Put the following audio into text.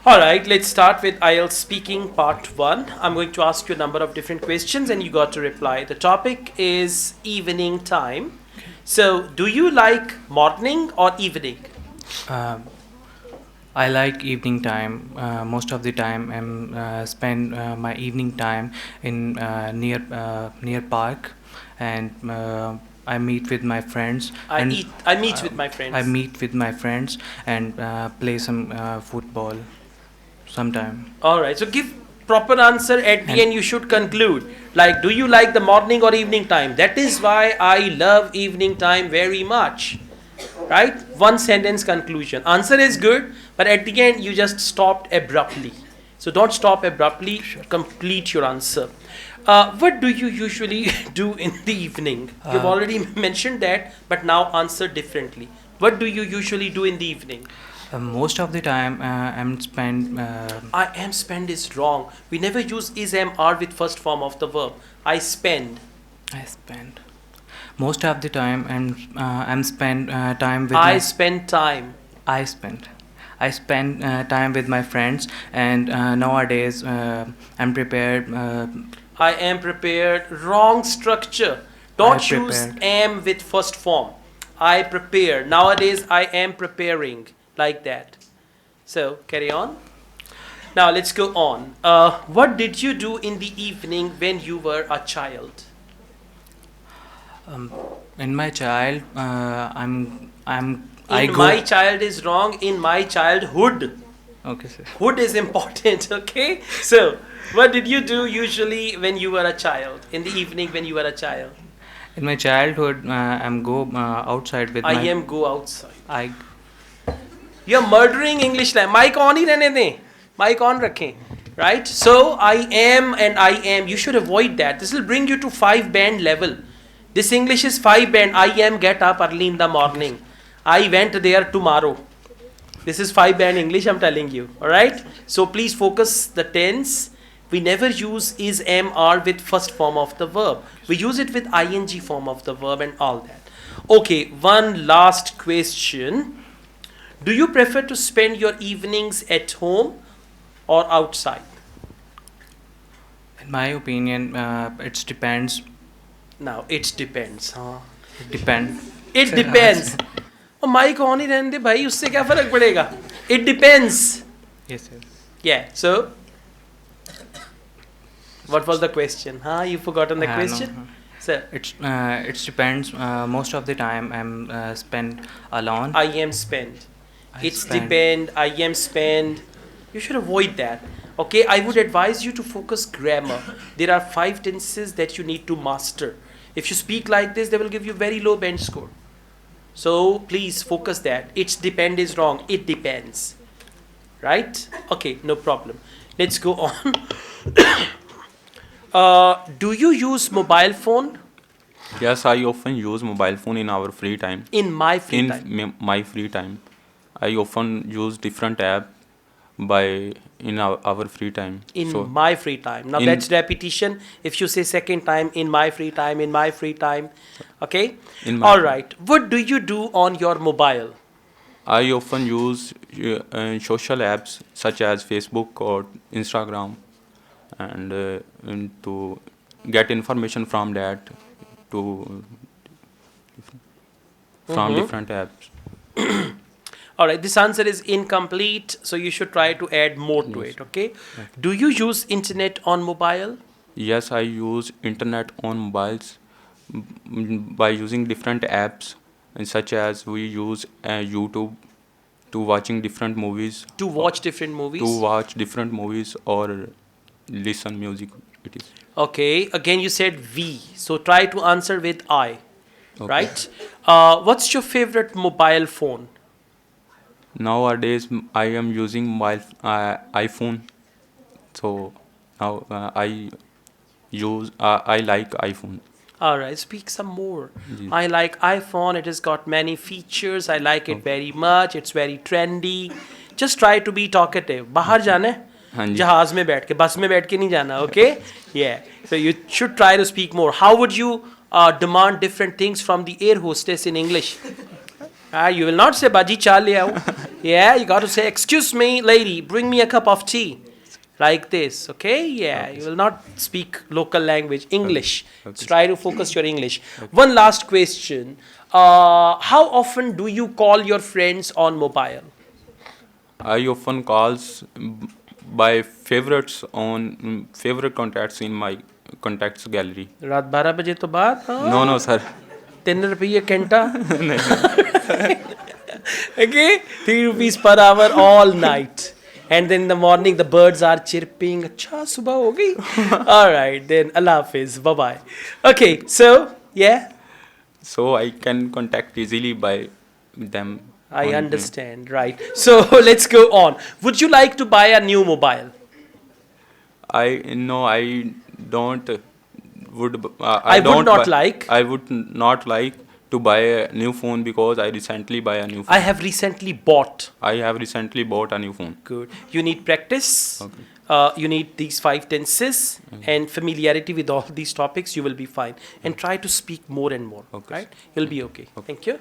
All right, let's start with IELTS speaking part 1. I'm going to ask you a number of different questions and you got to reply. The topic is evening time. So, do you like morning or evening? Um, I like evening time. Most of the time, I'm spend my evening time in near park, and I meet with my friends. I meet with my I friends. meet with my friends and play some football sometime. All right, so give proper answer at the And end. You should conclude. Like, do you like the morning or evening time? That is why I love evening time very much. Right? One sentence conclusion. Answer is good, but at the end you just stopped abruptly. So don't stop abruptly. sure. Complete your answer. What do you usually do in the evening? You've Uh, already mentioned that, but now answer differently. What do you usually do in the evening? Most of the time, I'm spend. I am spend is wrong. We never use is am are with first form of the verb. I spend. I spend most of the time, and I'm spend time with I my. spend time. I spend. I spend time with my friends, and nowadays I'm prepared. I am prepared. Wrong structure. I Don't use prepared. am with first form. I prepare. Nowadays, I am preparing. Like that. So, carry on. Now, let's go on. What did you do in the evening when you were a child? Um, in my child, I In go. my child is wrong. In my childhood. Okay, sir. Hood is important, okay? So, what did you do usually when you were a child? In the evening when you were a child? In my childhood, I'm go outside with I my. am go outside. I You're murdering English language. Mic on ही रहने दें. Mic on रखें. Right? So, I am and I am. You should avoid that. This will bring you to 5 band level. This English is 5 band. I am get up early in the morning. I went there tomorrow. This is 5 band English, I'm telling you. Alright? So please focus the tense. We never use is, am, are with first form of the verb. We use it with ing form of the verb and all that. Okay, one last question. Do you prefer to spend your evenings at home or outside? in my opinion, it depends. Now, it depends. Huh? It depend. It depends. Oh, mic on ही रहने दे भाई उससे क्या फर्क पड़ेगा It depends. Yes, yes. Yeah, so what was the question? Huh? You forgotten the No, question? no. So, It depends. Most of the time, I'm spend alone. I am spend. I It's spend- depend. I am spend. You should avoid that. Okay, I would advise you to focus grammar. There are 5 tenses that you need to master. If you speak like this, they will give you very low band score. So please focus that. It's depend is wrong. It depends. Right? Okay, no problem. Let's go on. Do you use mobile phone? Yes, I often use mobile phone in our free time. In my free In time. my free time, I often use different app by in our free time. In So my free time. Now in- that's repetition. If you say second time, in my free time, in my free time. Okay? in my All right. What do you do on your mobile? I often use social apps such as Facebook or Instagram, and to get information from that to from different apps. All right. This answer is incomplete. So you should try to add more to Yes. it. Okay? Do you use internet on mobile? Yes, I use internet on mobiles by using different apps, and such as we use YouTube to watching different movies, To watch different movies? to watch different movies or listen music. It is Okay. Again, you said we. So try to answer with I. okay. Right? What's your favorite mobile phone? Nowadays, I am using my iPhone, so now I like iPhone. All right, speak some more. Ji. I like iPhone. It has got many features. I like it very much. It's very trendy. Just try to be talkative. बाहर जाना है? हाँ जी. जहाज में बैठ के, बस में बैठ के नहीं जाना. Okay? Yeah. So you should try to speak more. How would you demand different things from the air hostess in English? You will not say baji cha le aao. Yeah, you got to say, excuse me, lady, bring me a cup of tea. Like this, okay? Yeah, Okay. you will not speak local language, English. Okay. Try to focus your English. One last question. How often do you call your friends on mobile? I often calls by favorites on favorite contacts in my contacts gallery. रात 12 बजे तो बाद No, no, sir. 3 रुपये घंटा. Okay, 3 rupees per hour all night. And then in the morning the birds are chirping. Acha, subah ho gayi. All right, then Allah Hafiz. Bye bye. Okay, so yeah, So I can contact easily by them. I on- understand. Right. So let's go on. Would you like to buy a new mobile? I no, I don't would. I would don't not buy- like. I would not like to buy a new phone because I recently buy a new phone. I have recently bought. I have recently bought a new phone. Good. You need practice. Okay. You need these 5 tenses and familiarity with all these topics. You will be fine. And try to speak more and more. Okay. Right? You'll be okay. Thank you.